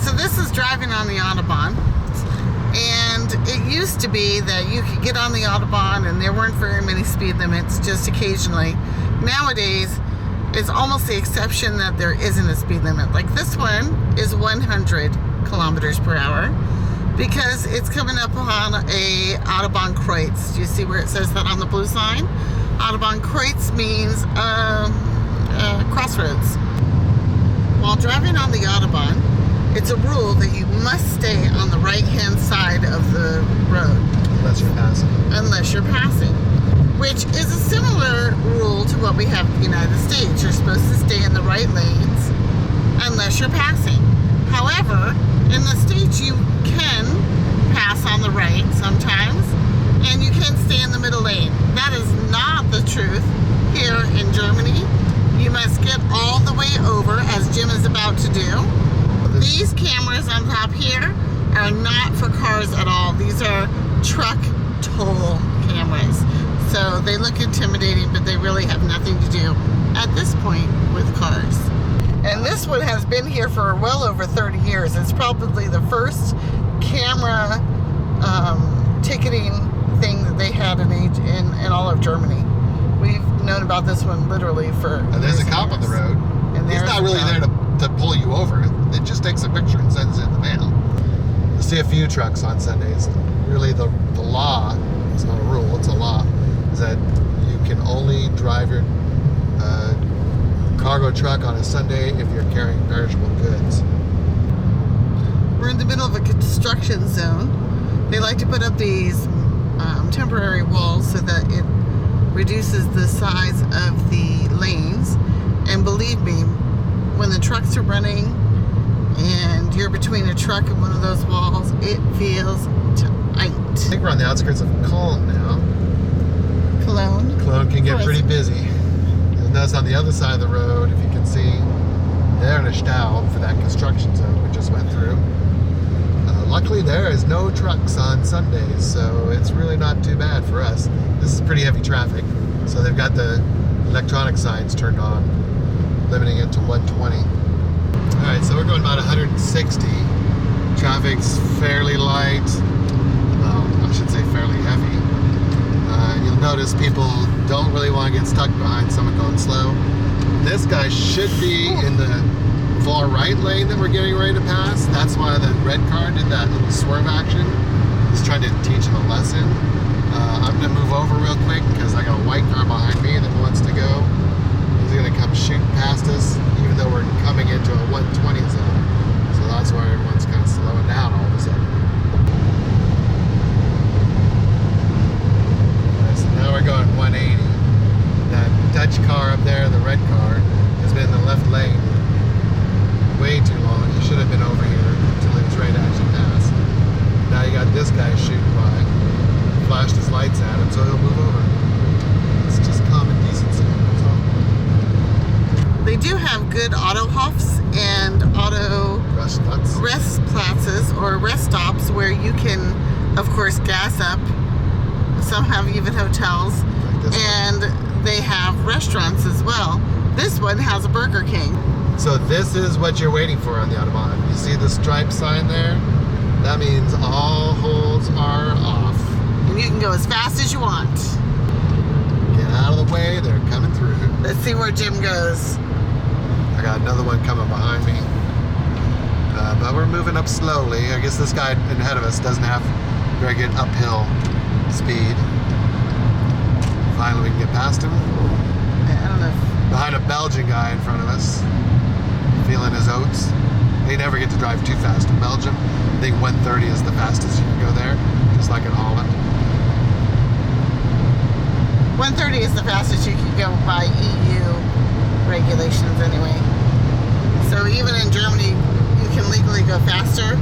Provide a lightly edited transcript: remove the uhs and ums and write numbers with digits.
so this is driving on the Autobahn. And it used to be that you could get on the Autobahn and there weren't very many speed limits, just occasionally. Nowadays, it's almost the exception that there isn't a speed limit. Like this one is 100 kilometers per hour because it's coming up on a Autobahn Kreuz. Do you see where it says that on the blue sign? Autobahn Kreuz means crossroads. While driving on the Autobahn, it's a rule that you must stay on the right-hand side of the road. Unless you're passing. Unless you're passing. Which is a similar rule to what we have in the United States. You're supposed to stay in the right lanes unless you're passing. However, in the States you can pass on the right sometimes, and you can stay in the middle lane. That is not the truth here in Germany. You must get all the way over, as Jim is about to do. These cameras on top here are not for cars at all. These are truck toll cameras. So they look intimidating, but they really have nothing to do at this point with cars. And this one has been here for well over 30 years. It's probably the first camera ticketing thing that they had in all of Germany. We've known about this one literally for And there's a cop on the road. And he's not really there to pull you over. It just takes a picture and sends it in the mail. You see a few trucks on Sundays. Really the law, it's not a rule, it's a law, is that you can only drive your cargo truck on a Sunday if you're carrying perishable goods. We're in the middle of a construction zone. They like to put up these temporary walls so that it reduces the size of the lanes. And believe me, when the trucks are running and you're between a truck and one of those walls, it feels tight. I think we're on the outskirts of Cologne now. Cologne? Cologne can get pretty busy. And that's on the other side of the road, if you can see. They're in a stau for that construction zone we just went through. Luckily there is no trucks on Sundays, so it's really not too bad for us. This is pretty heavy traffic, so they've got the electronic signs turned on, limiting it to 120. Alright, so we're going about 160. Traffic's fairly light. Well, I should say fairly heavy. You'll notice people don't really want to get stuck behind someone going slow. This guy should be in the far right lane that we're getting ready to pass. That's why the red car did that little swerve action. He's trying to teach him a lesson. I'm going to move over real quick because I got a white car behind me that wants to go. He's going to come shooting past us, even though we're coming into a 120 zone. So that's why everyone's kind of slowing down all of a sudden. Right, so now we're going 180. That Dutch car up there, the red car, has been in the left lane way too long. He should have been over here until he was ready to actually pass. Now you got this guy shooting by. Flashed his lights at him, so he'll move over. It's just common decency. That's all. They do have good Autohofs and auto restplatzes or rest stops where you can, of course, gas up. Some have even hotels, Like and they have restaurants as well. This one has a Burger King. So this is what you're waiting for on the Autobahn. You see the stripe sign there? That means all holds are off. And you can go as fast as you want. Get out of the way, they're coming through. Let's see where Jim goes. I got another one coming behind me. But we're moving up slowly. I guess this guy ahead of us doesn't have very good uphill speed. Finally we can get past him. I don't know. Behind a Belgian guy in front of us. Feeling his oats. They never get to drive too fast in Belgium. I think 130 is the fastest you can go there, just like in Holland. 130 is the fastest you can go by EU regulations anyway. So even in Germany, you can legally go faster.